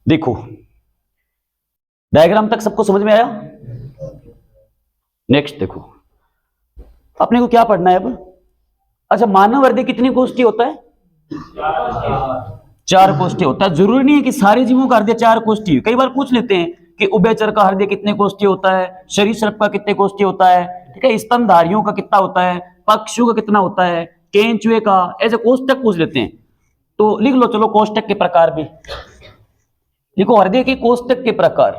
देखो डायग्राम तक सबको समझ में आया। नेक्स्ट देखो अपने को क्या पढ़ना है अब। अच्छा, मानव हृदय कितनी कोष्ठी होता है? 4 कोष्ठी होता है। जरूरी नहीं है कि सारे जीवों का हृदय 4 कोष्ठी। कई बार पूछ लेते हैं कि उभयचर का हृदय कितने कोष्ठी होता है, सरीसृप का कितने कोष्ठी होता है, ठीक है, स्तनधारियों का कितना होता है, पक्षियों का कितना होता है, केंचुए का, ऐसे कोष्टक पूछ लेते हैं। तो लिख लो चलो कोष्टक के प्रकार भी लिखो। हृदय के कोष्टक के प्रकार,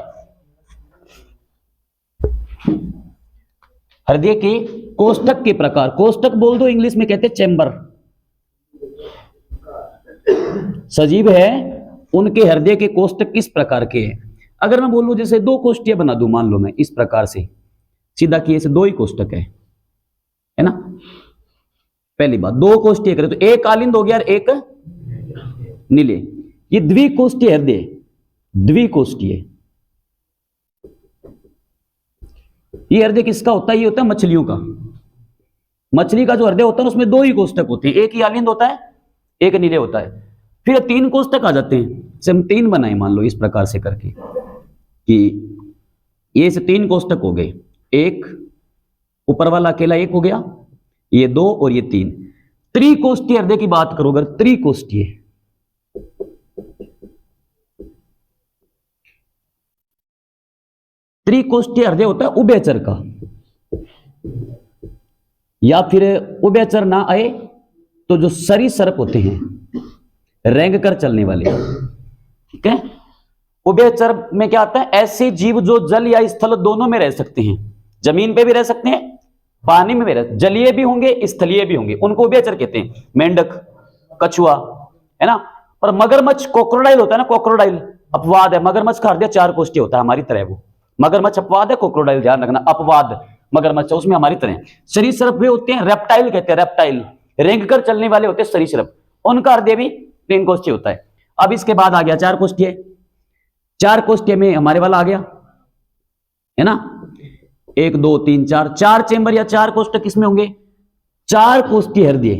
हृदय के कोष्टक के प्रकार। कोष्टक बोल दो, इंग्लिश में कहते हैं चैम्बर। सजीव है उनके हृदय के कोष्टक किस प्रकार के हैं? अगर मैं बोलूं जैसे 2 कोष्ठियां बना दूं, मान लो मैं इस प्रकार से सीधा किए से 2 ही कोष्टक है ना। पहली बात 2 कोष्ठियां करें तो एक कालिंद हो गया और एक नीले। ये द्विकोष्ठीय हृदय, द्विकोष्ठीय। ये हृदय किसका होता है? ये होता है मछलियों का। मछली का जो हृदय होता है उसमें 2 ही कोष्टक होते हैं, एक ही आलिंद होता है, एक नीले होता है। फिर 3 कोष्टक आ जाते हैं। जैसे हम 3 बनाए मान लो इस प्रकार से करके कि ये से 3 कोष्टक हो गए। एक ऊपर वाला अकेला 1 हो गया, ये 2 और ये 3। त्रिकोष्ठीय हृदय की बात करो अगर, त्रिकोष्ठीय, त्रिकोष्ठीय हृदय होता है उभयचर का। या फिर उभयचर ना आए तो जो सरीसृप होते हैं, रेंग कर चलने वाले, ठीक है। उभयचर में क्या आता है? ऐसे जीव जो जल या स्थल दोनों में रह सकते हैं। जमीन पे भी रह सकते हैं, पानी में भी रह, जलीय भी होंगे स्थलीय भी होंगे, उनको उभयचर कहते हैं। मेंढक, कछुआ, है ना। पर मगरमच्छ, कोक्रोडाइल होता है ना, कोक्रोडाइल अपवाद है। मगरमच्छ का हृदय 4 कोष्ठीय होता है हमारी तरह। वो मगरमच्छ अपवाद है, कोक्रोडाइल ध्यान रखना अपवाद, मगरमच्छ उसमें हमारी तरह। सरीसृप भी होते हैं, रेप्टाइल कहते हैं, रेप्टाइल रेंग कर चलने वाले होते हैं सरीसृप, उनका हृदय भी 3 कोष्ठीय होता है। अब इसके बाद आ गया 4 कोष्ठीय। 4 कोष्ठीय में हमारे वाला आ गया, है ना, 1 2 3 4, 4 चेंबर या 4 कोष्ठक किसमें होंगे? 4 कोष्ठीय हृदय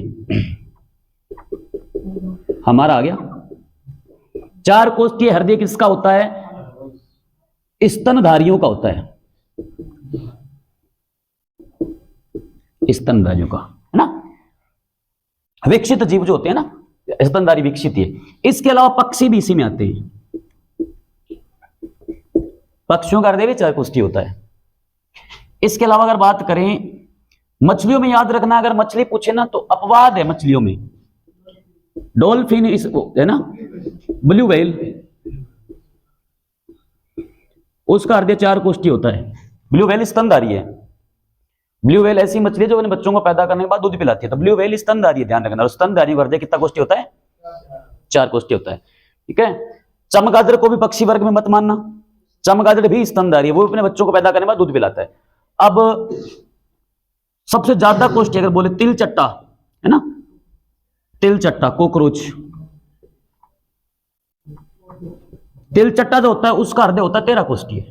हमारा आ गया। 4 कोष्ठीय हृदय किसका होता है? स्तनधारियों का होता है, स्तनधारियों का, है ना। विकसित जीव जो होते हैं ना, स्तनधारी विकसित है। इसके अलावा पक्षी भी इसी में आते हैं। पक्षियों का हृदय भी 4 कोष्ठीय होता है। इसके अलावा अगर बात करें मछलियों में, याद रखना अगर मछली पूछे ना तो अपवाद है मछलियों में। डॉल्फिन इस है ना, ब्लू व्हेल, उसका हृदय 4 कोष्ठीय होता है। ब्लू व्हेल स्तनधारी है। ब्लू व्हेल ऐसी मछली जो अपने बच्चों को पैदा करने के बाद दूध पिलाती है, तो ब्लू व्हेल स्तनधारी है, ध्यान रखना। और स्तनधारी का हृदय कितना कोष्ठीय होता है? 4 कोष्ठीय होता है, ठीक है। चमगादड़ को भी पक्षी वर्ग में मत मानना, चमगादड़ भी स्तनधारी है, वो अपने बच्चों को पैदा करने के बाद दूध पिलाता है। अब सबसे ज्यादा कोष्ठीय अगर बोले तिलचट्टा, है ना, तिलचट्टा, कोकरोच, तिलचट्टा जो होता है उसका हृदय होता है 13 कोष्ठीय,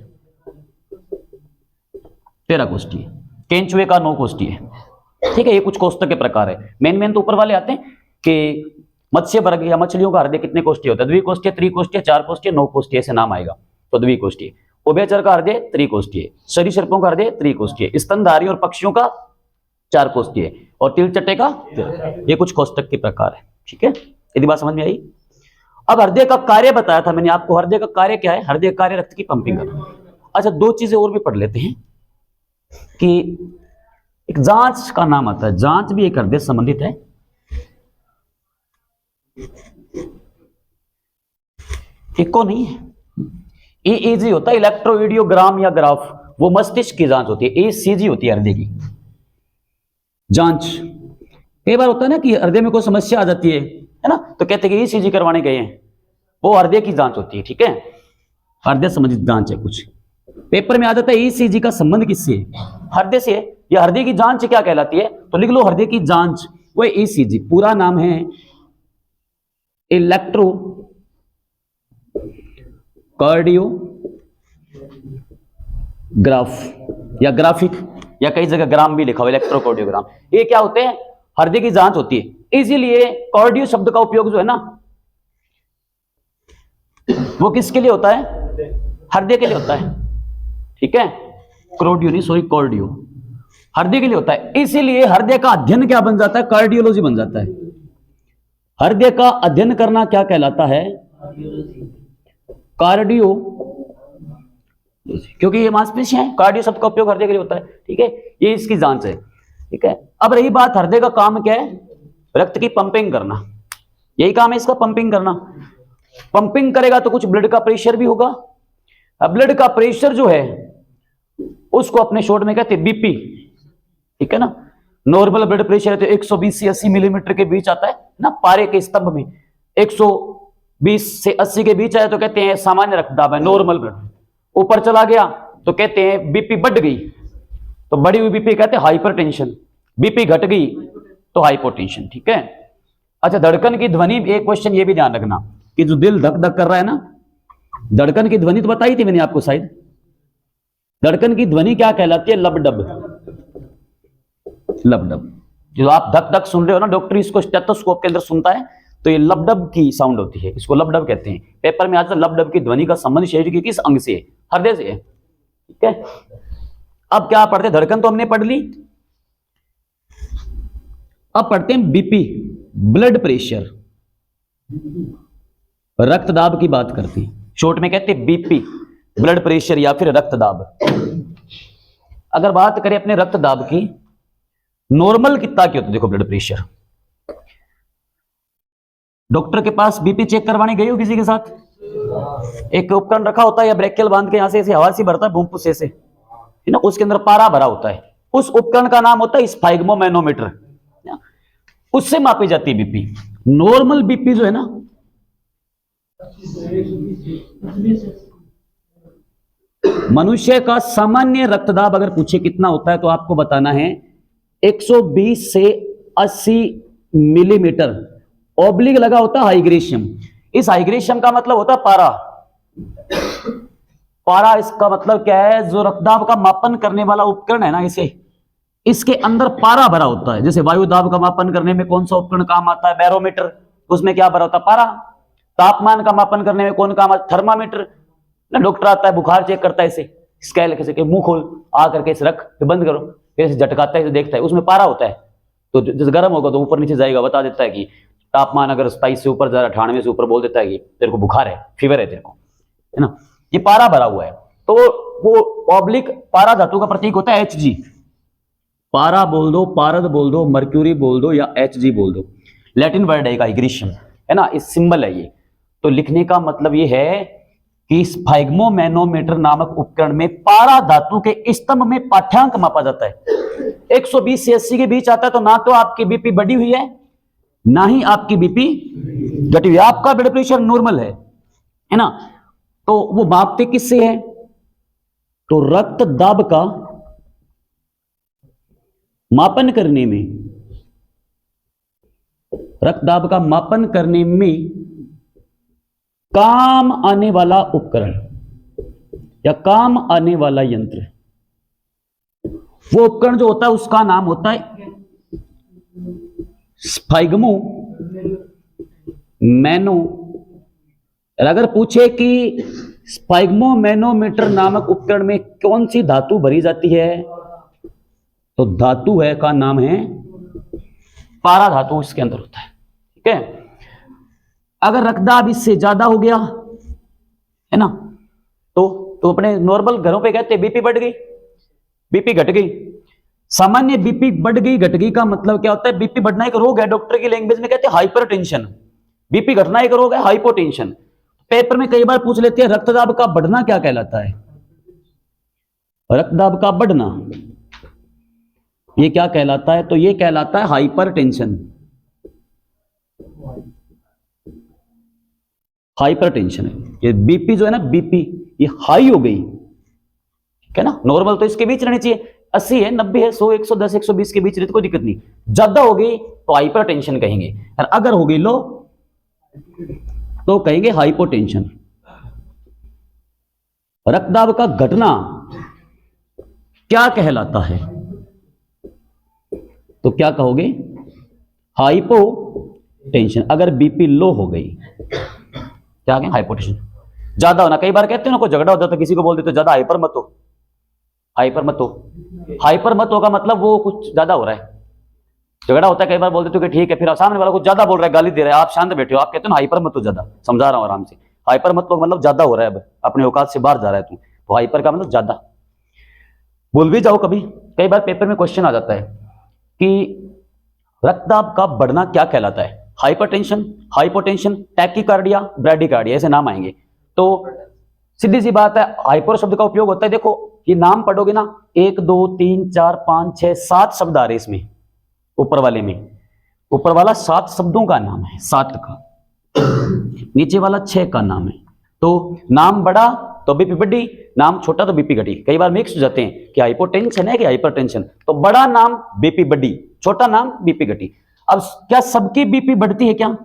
13 कोष्ठीय। केंचुए का 9 कोष्ठीय, ठीक है। ये कुछ कोष्ठक के प्रकार है। मेन तो ऊपर वाले आते हैं कि मत्स्य वर्ग या मछलियों का हृदय कितने कोष्ठीय होता है? द्विकोष्ठीय, त्रिकोष्ठीय, 4 कोष्ठीय, 9 कोष्ठीय, ऐसे नाम आएगा तो द्विकोष्ठीय। उभयचर का हृदय त्रिकोष्ठीय, सरीसृपों का हृदय त्रिकोष्ठीय, स्तनधारी और पक्षियों का 4 कोष्ठीय, और तिलचट्टे का। ये कुछ कोष्ठक के प्रकार है, ठीक है। यदि बात समझ में आई। अब हृदय का कार्य बताया था मैंने आपको। हृदय का कार्य क्या है? हृदय कार्य रक्त की पंपिंग करना। अच्छा, 2 चीजें और भी पढ़ लेते हैं कि एक जांच का नाम आता है, जांच भी एक हृदय संबंधित है। इको नहीं है, ईईजी होता है, इलेक्ट्रोइडियोग्राम या ग्राफ, वो मस्तिष्क की जांच होती है। ईसीजी होती है हृदय की जांच। कई बार होता है ना कि हृदय में कोई समस्या आ जाती है ना, तो कहते हैं कि ईसीजी करवाने गए हैं, वो हृदय की जांच होती है, ठीक है। हृदय संबंधित जांच है कुछ। पेपर में आ जाता है ईसीजी का संबंध किससे है? हृदय से है। या हृदय की जांच क्या कहलाती है? तो लिख लो हृदय की जांच, वो ईसीजी। पूरा नाम है इलेक्ट्रो कार्डियोग्राफ या ग्राफिक, या कई जगह ग्राम भी लिखा हुआ, इलेक्ट्रोकार्डियोग्राम। ये क्या होते हैं? हृदय की जांच होती है। इसीलिए कार्डियो शब्द का उपयोग जो है ना, वो किसके लिए होता है? हृदय के लिए होता है, ठीक है, क्रोडियो नहीं, सॉरी कार्डियो, हृदय के लिए होता है। इसीलिए हृदय का अध्ययन क्या बन जाता है? कार्डियोलॉजी बन जाता है। हृदय का अध्ययन करना क्या कहलाता है? कार्डियो, क्योंकि ये मांसपेशियां हैं, कार्डियो शब्द का उपयोग हृदय के लिए होता है, ठीक है, ये इसकी जांच है, ठीक है। अब रही बात, हृदय का काम क्या है? रक्त की पंपिंग करना, यही काम है इसका, पंपिंग करना। पंपिंग करेगा तो कुछ ब्लड का प्रेशर भी होगा। अब ब्लड का प्रेशर जो है उसको अपने शॉर्ट में कहते हैं बीपी, ठीक है ना। नॉर्मल ब्लड प्रेशर है तो 120 से 80 मिलीमीटर के बीच आता है ना, पारे के स्तंभ में 120 से 80 के बीच आया तो कहते हैं सामान्य रक्तदाब है, नॉर्मल ब्लड। ऊपर चला गया तो कहते हैं बीपी बढ़ गई, तो बढ़ी हुई बीपी कहते हैं हाइपरटेंशन, बीपी घट गई तो हाइपोटेंशन, ठीक है। अच्छा, धड़कन की ध्वनि, एक क्वेश्चन ये भी ध्यान रखना कि जो दिल धक धक कर रहा है ना, धड़कन की ध्वनि तो बताई थी मैंने आपको शायद, धड़कन की ध्वनि क्या कहलाती है? लबडब, लबडब। जो आप धक धक सुन रहे हो ना, डॉक्टर इसको स्टेथोस्कोप के अंदर सुनता है तो ये लबडब की साउंड होती है, इसको लबडब कहते हैं। पेपर में आता है लबडब की ध्वनि का संबंध शरीर के किस अंग से है? हृदय से है, ठीक है। अब क्या पढ़ते? धड़कन तो हमने पढ़ ली, अब पढ़ते हैं बीपी, ब्लड प्रेशर, रक्तदाब की बात करते हैं, शॉर्ट में कहते हैं बीपी, ब्लड प्रेशर या फिर रक्तदाब। अगर बात करें अपने रक्तदाब की, नॉर्मल कितना क्या होता है? देखो, ब्लड प्रेशर, डॉक्टर के पास बीपी चेक करवाने गए हो किसी के साथ? एक उपकरण रखा होता है या ब्रेकियल बांध के यहां से ऐसे हवा से भरता है भूमपुस से, है ना, उसके अंदर पारा भरा होता है, उस उपकरण का नाम होता है स्फाइग्मोमैनोमीटर, उससे मापी जाती है बीपी। नॉर्मल बीपी जो है ना, मनुष्य का सामान्य रक्तदाब अगर पूछे कितना होता है तो आपको बताना है 120 से 80 मिलीमीटर। ऑब्लिक लगा होता है हाइग्रेशियम, इस हाइग्रेशियम का मतलब होता है पारा। पारा इसका मतलब क्या है? जो रक्तदाब का मापन करने वाला उपकरण है ना, इसे, इसके अंदर पारा भरा होता है। जैसे वायु दाब का मापन करने में कौन सा उपकरण काम आता है? बैरोमीटर, उसमें क्या भरा होता है? पारा। तापमान का मापन करने में कौन काम आता है? थर्मामीटर ना। डॉक्टर आता है, बुखार चेक करता है, इसे स्केल के मुंह खोल, आ करके इसे रख, फिर बंद करो, फिर इसे झटकाता है, इसे देखता है, उसमें पारा होता है। तो जैसे गर्म होगा तो ऊपर नीचे जाएगा, बता देता है कि तापमान अगर 27 से ऊपर जा रहा, 98 से ऊपर, बोल देता है कि तेरे को बुखार है, फीवर है तेरे को, है ना। ये पारा भरा हुआ है, तो वो ऑब्लिक पारा धातु का प्रतीक होता है Hg। पारा बोल दो, पारद बोल दो, मर्क्यूरी बोल दो या Hg बोल दो, लैटिन वर्ड है हाइग्रेशियम, है ना, इस सिंबल है ये। तो लिखने का मतलब ये है कि स्फाइग्मोमैनोमीटर नामक उपकरण में पारा धातु के स्तंभ में पाठ्यांक मापा जाता है। 120 से 80 के बीच आता है तो ना तो आपकी बीपी बढ़ी हुई है, ना ही आपकी बीपी घटी हुई है, आपका ब्लड प्रेशर नॉर्मल है ना। तो वो मापते किससे है? तो रक्त दाब का मापन करने में, रक्त दाब का मापन करने में काम आने वाला उपकरण या काम आने वाला यंत्र, वो उपकरण जो होता है उसका नाम होता है स्फाइग्मो मैनो। अगर पूछे कि स्फाइग्मोमैनोमीटर नामक उपकरण में कौन सी धातु भरी जाती है, तो धातु है का नाम है पारा धातु, इसके अंदर होता है, ठीक है। अगर रक्तदाब इससे ज्यादा हो गया, है ना, तो अपने नॉर्मल घरों पे कहते हैं बीपी बढ़ गई, बीपी घट गई। सामान्य बीपी बढ़ गई घट गई का मतलब क्या होता है? बीपी बढ़ना एक रोग है, डॉक्टर की लैंग्वेज में कहते हैं हाइपरटेंशन। बीपी घटना एक रोग है, हाइपोटेंशन। पेपर में कई बार पूछ लेते हैं रक्तदाब का बढ़ना क्या कहलाता है? रक्तदाब का बढ़ना ये क्या कहलाता है? तो ये कहलाता है हाइपरटेंशन। हाइपरटेंशन है ये। बीपी जो है ना, बीपी ये हाई हो गई, ठीक है ना। नॉर्मल तो इसके बीच रहनी चाहिए, 80 है, 90 है, 100, 110, 120 के बीच रहे तो कोई दिक्कत नहीं। ज्यादा हो गई तो हाइपरटेंशन कहेंगे, और अगर हो गई लो तो कहेंगे हाइपोटेंशन। रक्तदाब का घटना क्या कहलाता है? तो क्या कहोगे? हाइपोटेंशन। अगर बीपी लो हो गई क्या कहें? हाइपोटेंशन। ज्यादा होना, कई बार कहते हो ना कोई झगड़ा होता है तो किसी को बोल देते हो ज्यादा हाइपर मत हो, हाइपर मत हो। हाइपर मत हो का मतलब वो कुछ ज्यादा हो रहा है। झगड़ा होता है कई बार बोल देते हो कि ठीक है, फिर सामने वाला कुछ ज्यादा बोल रहा है, गाली दे रहा है, आप शांत बैठे हो, आप कहते हो ना हाइपर मत हो ज्यादा, समझा रहा हूं आराम से। हाइपर मत हो मतलब ज्यादा हो रहा है, अब अपने औकात से बाहर जा रहा है तू, तो हाइपर का मतलब ज्यादा। भूल भी जाओ कभी, कई बार पेपर में क्वेश्चन आ जाता है कि रक्तदाब का बढ़ना क्या कहलाता है, हाइपरटेंशन, हाइपोटेंशन, टैकीकार्डिया, ब्रैडीकार्डिया, ऐसे नाम आएंगे। तो सीधी सी बात है, हाइपर शब्द का उपयोग होता है, देखो ये नाम पढ़ोगे ना, 1 2 3 4 5 6 7 शब्द आ रहे इसमें, ऊपर वाले में, ऊपर वाला 7 शब्दों का नाम है, 7 का, नीचे वाला 6 का नाम है। तो नाम बड़ा तो बीपी बढ़ी, नाम छोटा तो बीपी घटी। कई बार मिक्स हो जाते हैं कि हाइपोटेंशन है कि हाइपरटेंशन, तो बड़ा नाम बीपी बढ़ी, छोटा नाम बीपी घटी। अब क्या सबकी बीपी बढ़ती है क्या?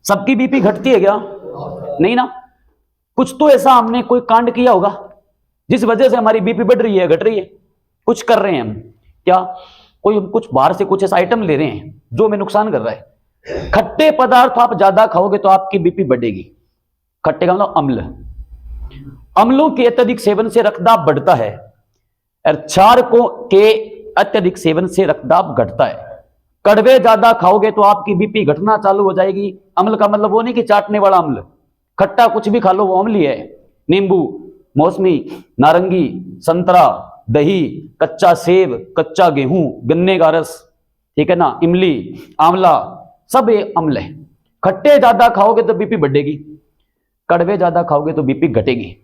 सबकी बीपी घटती है क्या? नहीं ना। कुछ तो ऐसा हमने कोई कांड किया होगा जिस वजह से हमारी बीपी बढ़ रही है, घट रही है, कुछ कर रहे हैं हम, क्या कोई कुछ बाहर से कुछ ऐसा आइटम ले रहे हैं जो हमें नुकसान कर रहा है। खट्टे पदार्थ आप ज्यादा खाओगे तो आपकी बीपी बढ़ेगी। खट्टे का मतलब अम्ल, अम्लों के अत्यधिक सेवन से रक्तदाब बढ़ता है, और क्षारकों के अत्यधिक सेवन से रक्तदाब घटता है। कड़वे ज्यादा खाओगे तो आपकी बीपी घटना चालू हो जाएगी। अम्ल का मतलब वो नहीं कि चाटने वाला अम्ल, खट्टा कुछ भी खा लो वो अम्ल ही है। नींबू, मौसमी, नारंगी, संतरा, दही, कच्चा सेब, कच्चा गेहूं, गन्ने का रस, ठीक है ना, इमली, आंवला, सब ये अम्ल है। खट्टे ज्यादा खाओगे तो बीपी बढ़ेगी, कड़वे ज्यादा खाओगे तो बीपी घटेगी।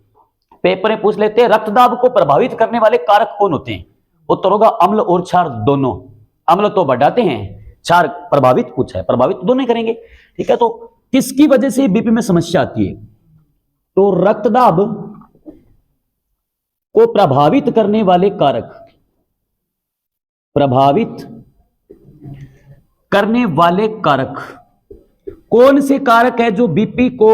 पेपर में पूछ लेते हैं रक्तदाब को प्रभावित करने वाले कारक कौन होते हैं? उत्तर होगा अम्ल और क्षार दोनों। अम्ल तो बढ़ाते हैं, क्षार प्रभावित पूछा है, प्रभावित तो दोनों करेंगे, ठीक है। तो किसकी वजह से बीपी में समस्या आती है? तो रक्तदाब को प्रभावित करने वाले कारक, प्रभावित करने वाले कारक कौन से कारक है जो बीपी को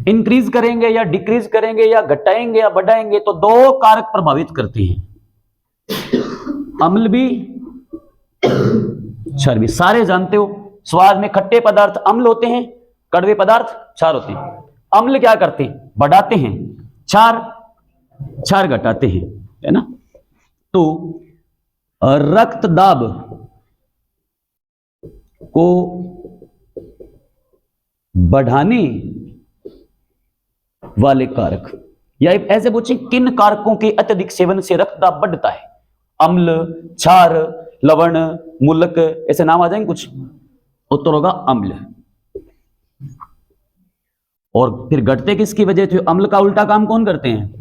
इंक्रीज करेंगे या डिक्रीज करेंगे या घटाएंगे या बढ़ाएंगे? तो 2 कारक प्रभावित करते हैं, अम्ल भी, क्षार भी। सारे जानते हो स्वाद में खट्टे पदार्थ अम्ल होते हैं, कड़वे पदार्थ क्षार होते हैं। अम्ल क्या करते हैं? बढ़ाते हैं, क्षार घटाते हैं, है ना। तो रक्तदाब को बढ़ाने वाले कारक, या ऐसे पूछे किन कारकों के अत्यधिक सेवन से रक्तदाब बढ़ता है? अम्ल, क्षार, लवण, मूलक, ऐसे नाम आ जाएंगे कुछ। उत्तर होगा अम्ल। और फिर घटते किसकी वजह से? अम्ल का उल्टा काम कौन करते हैं?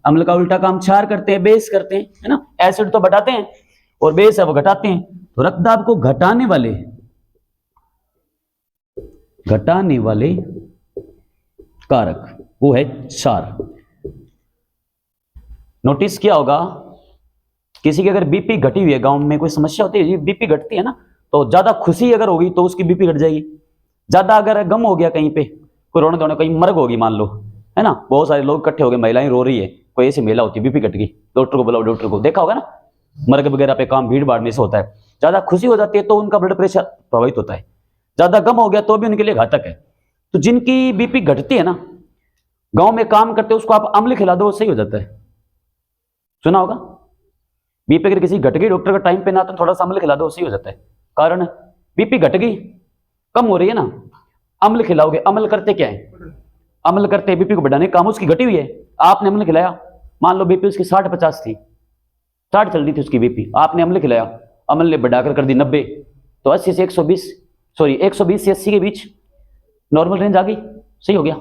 अम्ल का उल्टा काम क्षार करते हैं, बेस करते हैं, है ना। एसिड तो बढ़ाते हैं और बेस है वो घटाते हैं। तो रक्तदाब को घटाने वाले कारक वो है क्षार। नोटिस किया होगा किसी की अगर बीपी घटी हुई है, गांव में कोई समस्या होती है, बीपी घटती है ना, तो ज्यादा खुशी अगर होगी तो उसकी बीपी घट जाएगी। ज्यादा अगर गम हो गया, कहीं पे कोई रोने धोने, कहीं मर्ग होगी मान लो, है ना, बहुत सारे लोग इकट्ठे हो गए, महिलाएं रो रही है, कोई ऐसी महिला होती है बीपी घट गई, डॉक्टर को बुलाओ, डॉक्टर को। देखा होगा ना, मर्ग वगैरह पे काम भीड़ भाड़ में से होता है। ज्यादा खुशी हो जाती है तो उनका ब्लड प्रेशर प्रभावित होता है, ज्यादा गम हो गया तो भी उनके लिए घातक है। तो जिनकी बीपी घटती है ना, गांव में काम करते उसको आप अम्ल खिला दो, सही हो जाता है। सुना होगा, बीपी अगर किसी घट गई, डॉक्टर का टाइम पे ना, तो थोड़ा सा अम्ल खिला दो, सही हो जाता है। कारण बीपी घट गई, कम हो रही है ना, अम्ल खिलाओगे। अम्ल करते क्या है? अम्ल करते बीपी को बढ़ाने काम, उसकी घटी हुई है, आपने अम्ल खिलाया, मान लो बीपी उसकी 60-50 थी, 60 चल रही थी उसकी बीपी, आपने अम्ल खिलाया, अम्ल ने बढ़ाकर कर दी 90, तो 80 से 120, सॉरी 120 से 80 के बीच नॉर्मल रेंज आ गई, सही हो गया।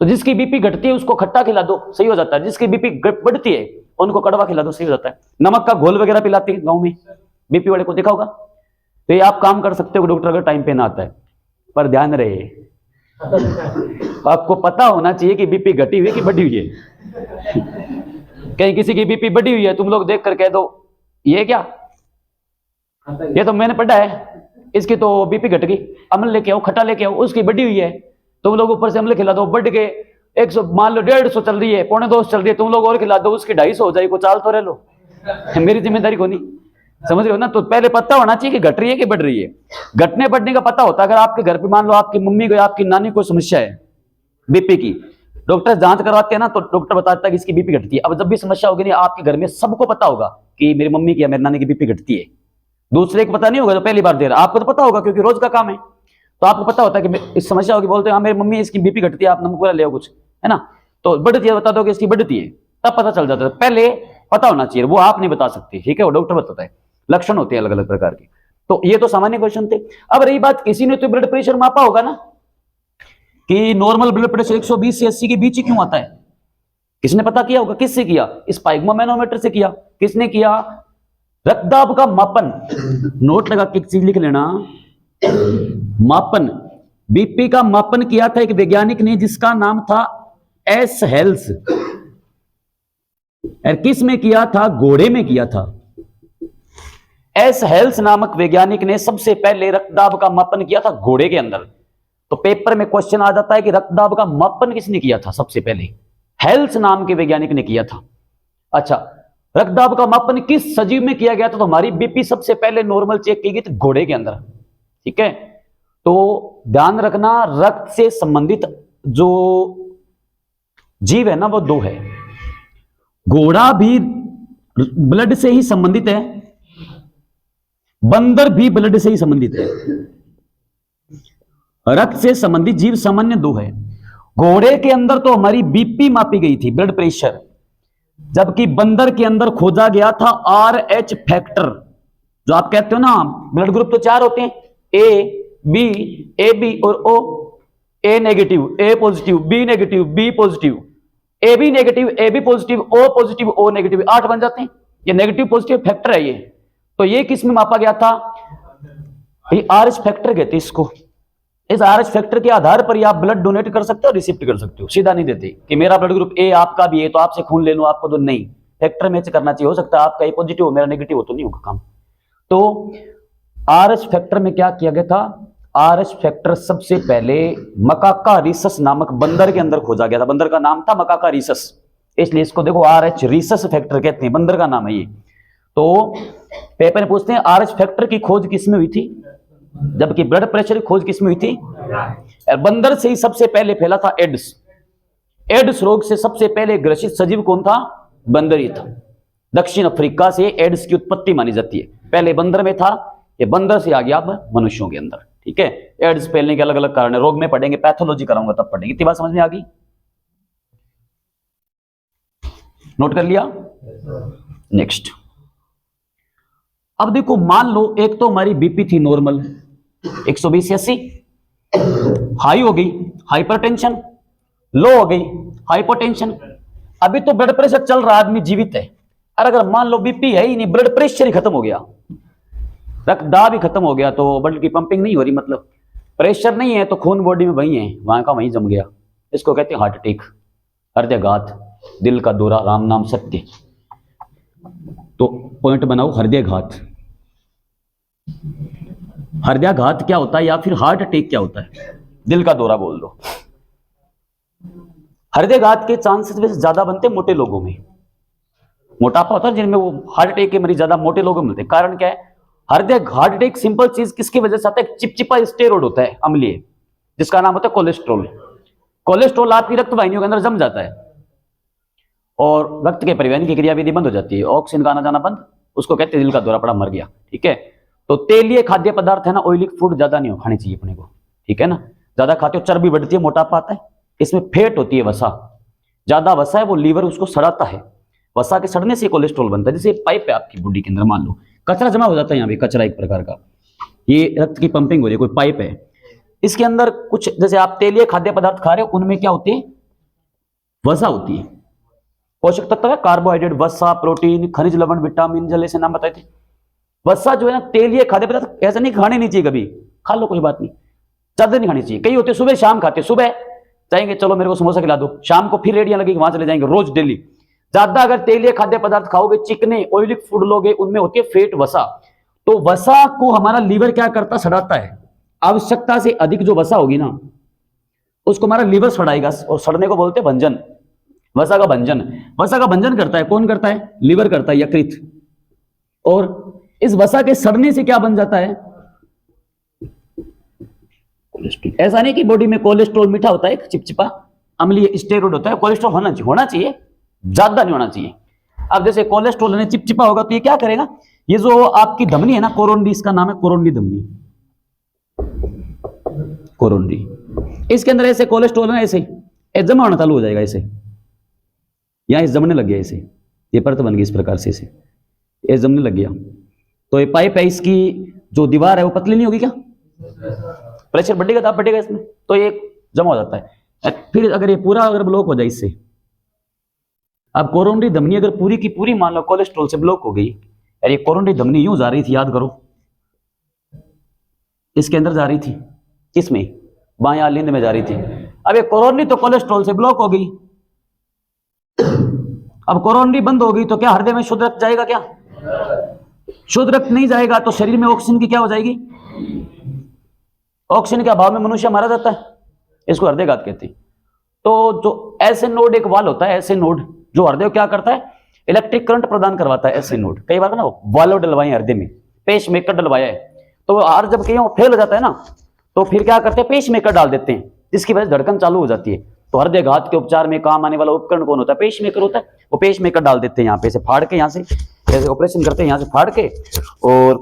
तो जिसकी बीपी घटती है उसको खट्टा खिला दो, सही हो जाता है। जिसकी बीपी बढ़ती है उनको कड़वा खिला दो, सही हो जाता है। नमक का घोल वगैरह पिलाते हैं गांव में, बीपी वाले को देखा होगा। तो ये आप काम कर सकते हो, डॉक्टर अगर टाइम पे ना आता है। पर ध्यान रहे, आपको पता होना चाहिए कि बीपी घटी हुई है कि बढ़ी हुई है। कहीं किसी की बीपी बढ़ी हुई है, तुम लोग देख कर कह दो ये क्या, ये तो मैंने पढ़ा है, इसकी तो बीपी घट गई, अम्ल लेके आओ, खट्टा लेके आओ, उसकी बढ़ी हुई है, तुम लोग ऊपर से अम्ल खिला दो, बढ़ के 100, मान लो 150 चल रही है, 1.25 चल रही है, तुम लोग और खिला दो, उसकी 250 हो जाएगी, को चाल तो रह लो, मेरी जिम्मेदारी को नहीं, समझ रहे हो ना। तो पहले पता होना चाहिए कि घट रही है कि बढ़ रही है। घटने बढ़ने का पता होता है। अगर आपके घर पे मान लो आपकी मम्मी को या आपकी नानी को समस्या है, बीपी की डॉक्टर जांच करवाते हैं ना, तो डॉक्टर बताता है कि इसकी बीपी घटती है। अब जब भी समस्या होगी नहीं, आपके घर में सबको पता होगा कि मेरी मम्मी की या मेरे नानी की बीपी घटती है, दूसरे को पता नहीं होगा जो पहली बार दे रहा, आपको तो पता होगा क्योंकि रोज का काम है। तो आपको पता होता है कि इस समस्या होगी, बोलते हैं हाँ मेरी मम्मी इसकी बीपी घटती है, आप नमक वाला ले आओ कुछ, है ना, तो बढ़ती है, बता दो कि इसकी बढ़ती है, तब पता चल जाता है। पहले पता होना चाहिए, वो आप नहीं बता सकते, ठीक है, वो डॉक्टर बताता है, लक्षण होते हैं अलग अलग प्रकार के। तो ये तो सामान्य क्वेश्चन थे। अब रही बात, किसी ने तो ब्लड प्रेशर मापा होगा ना, कि नॉर्मल ब्लड प्रेशर 120 से 80 के बीच ही क्यों आता है, किसने पता किया होगा? किससे किया? स्पाइगमोमैनोमीटर से किया। किसने किया? रक्तदाब का मापन, नोट लगा के एक चीज लिख लेना, मापन, बीपी का मापन किया था एक वैज्ञानिक ने जिसका नाम था एस हेल्स। और किस में किया था? घोड़े में किया था। एस हेल्स नामक वैज्ञानिक ने सबसे पहले रक्तदाब का मापन किया था घोड़े के अंदर। तो पेपर में क्वेश्चन आ जाता है कि रक्तदाब का मापन किसने किया था? सबसे पहले हेल्स नाम के वैज्ञानिक ने किया था। अच्छा, रक्तदाब का मापन किस सजीव में किया गया था? तो हमारी बीपी सबसे पहले नॉर्मल चेक की गई थी घोड़े के अंदर, ठीक है। तो ध्यान रखना, रक्त से संबंधित जो जीव है ना वो दो है, घोड़ा भी ब्लड से ही संबंधित है, बंदर भी ब्लड से ही संबंधित है। रक्त से संबंधित जीव सामान्य दो है। घोड़े के अंदर तो हमारी बीपी मापी गई थी, ब्लड प्रेशर, जबकि बंदर के अंदर खोजा गया था RH फैक्टर। जो आप कहते हो ना, ब्लड ग्रुप तो 4 होते हैं, ए बी, ए बी और O. A negative, A positive, B negative, B positive, A B negative, A B positive, O positive, O negative, 8 बन जाते हैं। ये नेगेटिव पॉजिटिव फैक्टर है ये। तो ये किस में मापा गया था? ये RH फैक्टर कहते हैं इसको। इस RH फैक्टर के आधार पर ही आप ब्लड डोनेट कर सकते हो, रिसिप्ट कर सकते हो। सीधा नहीं देते कि मेरा ब्लड ग्रुप ए, आपका भी ए, तो आपसे खून ले लो, आपको तो नहीं। फैक्टर मैच करना चाहिए। हो सकता है आपका ए पॉजिटिव हो, मेरा नेगेटिव हो, तो नहीं होगा काम। तो RH फैक्टर में क्या किया गया था? RH फैक्टर सबसे पहले मकाका रीसस नामक बंदर के अंदर खोजा गया था। बंदर का नाम था मकाका रीसस, इसलिए इसको देखो RH रीसस फैक्टर कहते हैं, बंदर का नाम है ये। तो पेपर में पूछते हैं RH फैक्टर की खोज किसमें हुई थी, जबकि ब्लड प्रेशर की खोज किसमें हुई थी? बंदर से ही सबसे पहले फैला था एड्स। एड्स रोग से सबसे पहले ग्रसित सजीव कौन था? बंदर ही था। दक्षिण अफ्रीका से एड्स की उत्पत्ति मानी जाती है। पहले बंदर में था, ये बंदर से आ गया अब मनुष्यों के अंदर, ठीक है। एड्स फैलने के अलग अलग कारण है, रोग में पढ़ेंगे, पैथोलॉजी कराऊंगा तब पढ़ेंगे। इतनी बात समझ में आ गई? नोट कर लिया? नेक्स्ट, अब देखो, मान लो एक तो हमारी बीपी थी नॉर्मल 120 से 80, हाई हो गई हाइपरटेंशन, लो हो गई हाइपोटेंशन। अभी तो ब्लड प्रेशर चल रहा, आदमी जीवित है। और अगर मान लो बीपी है ही नहीं, ब्लड प्रेशर ही खत्म हो गया, रक्तदाब ही खत्म हो गया, तो ब्लड की पंपिंग नहीं हो रही, मतलब प्रेशर नहीं है, तो खून बॉडी में वही है, वहां का वहीं जम गया। इसको कहते हैं हार्ट अटैक, हृदयाघात, दिल का दौरा, राम नाम सत्य। तो पॉइंट बनाओ, हृदयाघात। हृदयाघात क्या होता है, या फिर हार्ट अटैक क्या होता है? दिल का दौरा बोल दो। हृदयाघात के चांसेस वैसे ज्यादा बनते हैं मोटे लोगों में। मोटापा होता है जिनमें, वो हार्ट अटैक के मरीज ज्यादा मोटे लोगों में मिलते हैं। कारण क्या है? हार्ट अटैक सिंपल चीज किसकी वजह से आता है? चिपचिपा स्टेरॉइड होता है अम्लीय, जिसका नाम होता है कोलेस्ट्रॉल। कोलेस्ट्रॉल आपकी रक्त वाहिनियों के अंदर जम जाता है और रक्त के परिवहन की क्रियाविधि बंद हो जाती है, ऑक्सीजन का आना जाना बंद। उसको कहते हैं दिल का दौरा पड़ा, मर गया, ठीक है। तो तेलीय खाद्य पदार्थ है ना, ऑयली फूड ज्यादा नहीं खानी चाहिए अपने को, ठीक है ना। ज्यादा खाते हो चर्बी बढ़ती है, मोटापा आता है। इसमें फैट होती है, वसा, ज्यादा वसा है, वो लीवर उसको सड़ाता है। वसा के सड़ने से कोलेस्ट्रॉल बनता है। जैसे पाइप है आपकी बॉडी के अंदर, मान लो कचरा जमा हो जाता है, यहाँ पे कचरा एक प्रकार का, ये रक्त की पंपिंग हो रही है, कोई पाइप है, इसके अंदर कुछ, जैसे आप तेलीय खाद्य पदार्थ खा रहे हो, उनमें क्या होती है? वसा होती है। पोषक तत्व है कार्बोहाइड्रेट, वसा, प्रोटीन, खनिज लवण, विटामिन, जल, ऐसे नाम बताए थे। वसा जो है ना, तेलीय खाद्य पदार्थ ऐसा नहीं खाने नहीं चाहिए, कभी खा लो कोई बात नहीं, ज्यादा नहीं खानी चाहिए। कई होते सुबह शाम खाते, सुबह जाएंगे चलो मेरे को समोसा खिला दो, शाम को फिर रेडियां लगेगी, वहां चले जाएंगे, रोज डेली। ज्यादा अगर तेलीय खाद्य पदार्थ खाओगे, चिकने ऑयली फूड लोगे, उनमें होती है फैट, वसा। तो वसा को हमारा लीवर क्या करता? सड़ाता है। आवश्यकता से अधिक जो वसा होगी ना, उसको हमारा लीवर सड़ाएगा, और सड़ने को बोलते हैं भंजन, वसा का भंजन। वसा का भंजन करता है कौन? करता है लीवर, करता है यकृत। और इस वसा के सड़ने से क्या बन जाता है? कोलेस्ट्रॉल। ऐसा नहीं कि बॉडी में कोलेस्ट्रॉल मीठा होता है, चिपचिपा, अम्लीय स्टेरॉइड होता है। कोलेस्ट्रॉल होना चाहिए, ज्यादा नहीं होना चाहिए। अब जैसे कोलेस्ट्रॉल ने चिपचिपा होगा तो ये क्या करेगा, ये जो आपकी धमनी है ना कोरोनरी, इसका नाम है कोरोनरी धमनी, कोरोनरी, इसके अंदर ऐसे कोलेस्ट्रॉल है ऐसे जमा होना चालू हो जाएगा, ऐसे यहां जमने लग गया, ऐसे ये परत बन गई इस प्रकार से, ऐसे ये जमने लग गया तो ये पाइप है, इसकी जो दीवार है वो पतली नहीं होगी क्या, प्रेशर बढ़ेगा दाब बढ़ेगा इसमें, तो ये जमा हो जाता है। फिर अगर ये पूरा अगर ब्लॉक हो जाए इससे, अब कोरोनरी धमनी अगर पूरी की पूरी मान लो कोलेस्ट्रॉल से ब्लॉक हो गई, यार ये कोरोनरी धमनी यूं जा रही थी, याद करो इसके अंदर जा रही थी, किसमें, बायां लिंद में जा रही थी। अब ये कोरोनरी तो कोलेस्ट्रॉल से ब्लॉक हो गई, अब कोरोनरी बंद हो गई तो क्या हृदय में शुद्ध रक्त जाएगा, क्या शुद्ध रक्त नहीं जाएगा तो शरीर में ऑक्सीजन की क्या हो जाएगी, ऑक्सीजन के अभाव में मनुष्य मारा जाता है, इसको हृदयघात कहते हैं। तो जो ऐसे नोड एक वाल होता है, ऐसे नोड जो हृदय क्या करता है, इलेक्ट्रिक करंट प्रदान करवाता है, ऐसे नोड कई बार ना वाल्व डलवाए हृदय में, पेस मेकर डलवाया है, तो और जब कहीं फेल हो जाता है ना तो फिर क्या करते हैं, पेस मेकर डाल देते हैं, जिसकी वजह से धड़कन चालू हो जाती है। तो हृदयघात के उपचार में काम आने वाला उपकरण कौन होता है, पेस मेकर होता है, वो पेस मेकर डाल देते हैं यहाँ पे, से फाड़ के, यहाँ से ऐसे ऑपरेशन करते हैं यहाँ से फाड़ के, और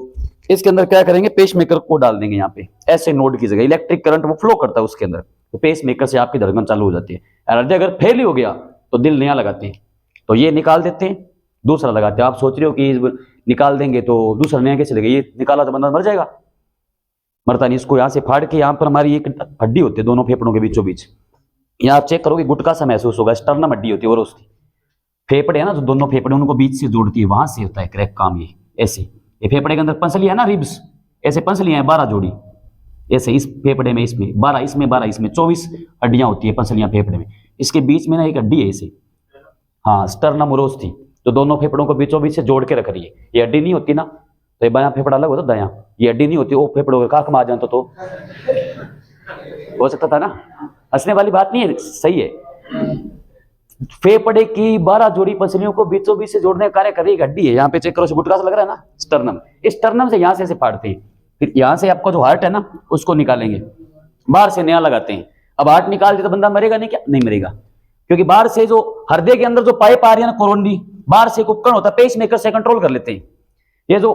इसके अंदर क्या करेंगे, पेस मेकर को डाल देंगे यहाँ पे, ऐसे नोड की जगह इलेक्ट्रिक करंट वो फ्लो करता है उसके अंदर, तो पेस मेकर से आपकी धड़कन चालू हो जाती है। हृदय अगर फेल ही हो गया तो दिल नया लगाते हैं, तो ये निकाल देते हैं, दूसरा लगाते हैं। आप सोच रहे हो कि निकाल देंगे तो दूसरा नया कैसे लगेगा, ये निकाला तो बंदा मर जाएगा, मरता नहीं। इसको यहाँ से फाड़ के, यहाँ पर हमारी एक हड्डी होती है दोनों फेफड़ों के बीचों बीच, यहाँ आप चेक करोगे गुटका सा महसूस होगा, स्टर्नम हड्डी होती है, और उसकी फेफड़े है ना, जो दोनों फेफड़े उनको बीच से जोड़ती है, वहां से होता है क्रैक काम। ये ऐसे, ये फेफड़े के अंदर पंसली है ना, रिब्स, ऐसे पंसलियां हैं 12 जोड़ी, ऐसे इस फेफड़े में, इसमें 12, इसमें 12, इसमें 24 हड्डियां होती है पंसलियां फेफड़े में, इसके बीच में ना एक हड्डी है ऐसे, हाँ स्टर्नम उरोस्थी, तो दोनों फेफड़ों को बीचों बीच से जोड़ के रख रही है। ये हड्डी नहीं होती ना तो ये बायां फेफड़ा अलग होता, दायां, ये हड्डी नहीं होती, वो फेफड़ों के काख में आ जाता तो हो सकता था ना, हंसने वाली बात नहीं है, सही है। फेफड़े की 12 जोड़ी पसलियों को बीचों बीच से जोड़ने का कार्य कर रही हड्डी है, यहाँ पे चेक करो, गुटका से लग रहा है ना, स्टर्नम, इस स्टर्नम से यहाँ से ऐसे फाड़ते हैं, फिर यहाँ से आपका जो हार्ट है ना उसको निकालेंगे, बाहर से नया लगाते हैं। अब हार्ट निकाल दे तो बंदा मरेगा नहीं, क्या नहीं मरेगा, क्योंकि बाहर से जो हृदय के अंदर जो पाइप आ रही है ना कोरोनरी, बाहर से एक उपकरण होता है पेस मेकर से कंट्रोल कर लेते हैं। ये जो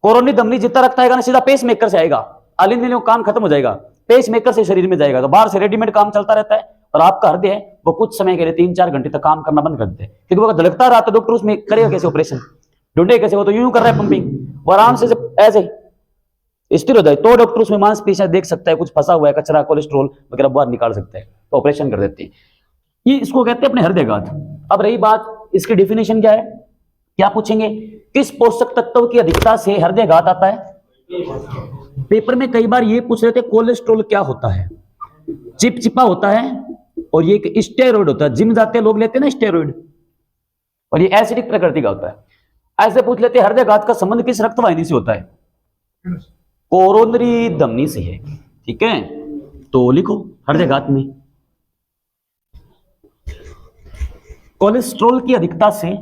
कोरोनरी धमनी जितना रखता है ना सीधा पेस मेकर से आएगा, अलिंद काम खत्म हो जाएगा, पेस मेकर से शरीर में जाएगा, तो बाहर से रेडीमेड काम चलता रहता है, और आपका हृदय है वो कुछ समय के लिए 3-4 घंटे तक काम करना बंद कर देते हैं, क्योंकि वो धड़कता रहा तो डॉक्टर उसमें करेगा कैसे ऑपरेशन, ढूंढे कैसे, वो तो यूं कर रहा है पंपिंग, वो आराम से ऐसे स्थिर हो जाए तो डॉक्टर उसमें मांसपेशियां देख सकता है, कुछ फंसा हुआ है कचरा कोलेस्ट्रॉल वगैरह बाहर निकाल सकता है, तो ऑपरेशन कर देते हैं। ये इसको कहते हैं अपने हृदयघात। अब रही बात इसकी डेफिनेशन क्या है, क्या पूछेंगे, किस पोषक तत्व की अधिकता से हृदयघात आता है। पेपर में कई बार ये पूछ रहे थे कोलेस्ट्रॉल क्या होता है, चिपचिपा होता है, और ये एक स्टेरॉइड होता है, जिम जाते लोग लेते हैं ना स्टेरॉइड, और ये एसिडिक प्रकृति का होता है। ऐसे पूछ लेते हृदयघात का संबंध किस रक्तवाहिनी से होता है, कोरोनरी धमनी से है, ठीक है, तो लिखो हृदयघात में कोलेस्ट्रॉल की अधिकता से,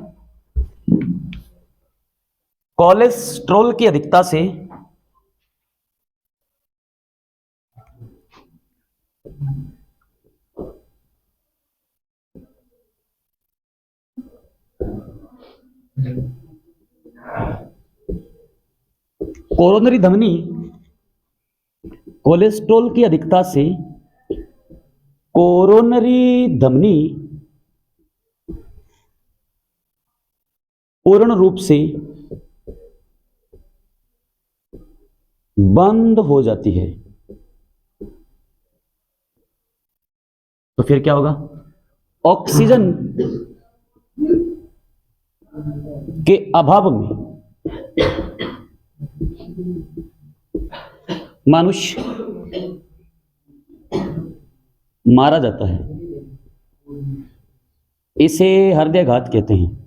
कोलेस्ट्रॉल की अधिकता से कोरोनरी धमनी, कोलेस्ट्रॉल की अधिकता से कोरोनरी धमनी पूर्ण रूप से बंद हो जाती है, तो फिर क्या होगा, ऑक्सीजन के अभाव में मनुष्य मारा जाता है, इसे हृदयघात कहते हैं।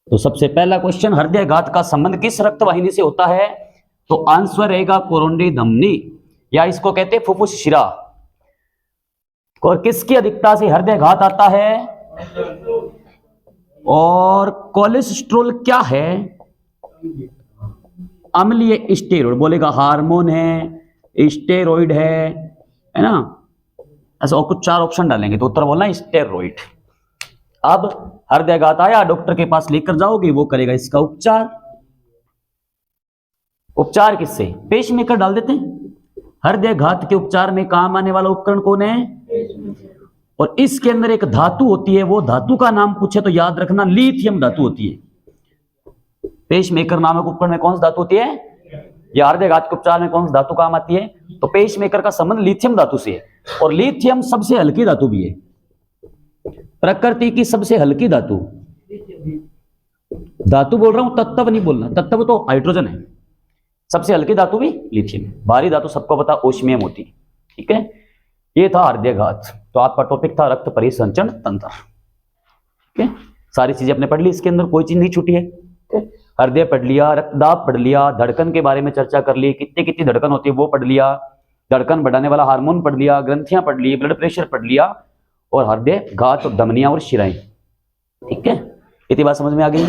तो सबसे पहला क्वेश्चन, हृदयघात का संबंध किस रक्तवाहिनी से होता है, तो आंसर रहेगा कोरोनरी धमनी, या इसको कहते हैं फुफ्फुस शिरा। और किसकी अधिकता से हृदयघात आता है, और कोलेस्ट्रॉल क्या है, अम्लीय स्टेरॉइड, बोलेगा हार्मोन है, स्टेरॉइड है ना, ऐसा और कुछ 4 ऑप्शन डालेंगे तो उत्तर बोलना स्टेरॉइड। अब हृदयाघात आया, डॉक्टर के पास लेकर जाओगे, वो करेगा इसका उपचार। उपचार किससे? पेसमेकर डाल देते हैं। हृदयाघात के उपचार में काम आने वाला उपकरण कौन है? और इसके अंदर एक धातु होती है, वो धातु का नाम पूछे तो याद रखना लिथियम धातु होती है। पेसमेकर नामक उपकरण में कौन सी धातु होती है? या हृदयाघात के उपचार में कौन सी धातु काम आती है? तो पेसमेकर का संबंध लिथियम धातु से है, और लिथियम सबसे हल्की धातु भी है, प्रकृति की सबसे हल्की धातु। धातु बोल रहा हूं, तत्व नहीं बोलना, तत्व तो हाइड्रोजन है, सबसे हल्की धातु भी लिथियम। भारी धातु सबको पता ओस्मियम होती है। ठीक है, ये था हृदयाघात। तो आपका टॉपिक था रक्त परिसंचरण तंत्र। ठीक है, सारी चीजें आपने पढ़ ली, इसके अंदर कोई चीज नहीं छूटी है। हृदय पढ़ लिया, रक्तदाब पढ़ लिया, धड़कन के बारे में चर्चा कर ली, कितनी कितनी धड़कन होती है वो पढ़ लिया, धड़कन बढ़ाने वाला हार्मोन पढ़ लिया, ग्रंथियां पढ़ ली, ब्लड प्रेशर पढ़ लिया, और हृदयाघात और धमनियां और शिराएं। ठीक है, इतनी बात समझ में आ गई।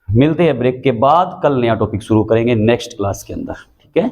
मिलते हैं ब्रेक के बाद, कल नया टॉपिक शुरू करेंगे नेक्स्ट क्लास के अंदर। ठीक है।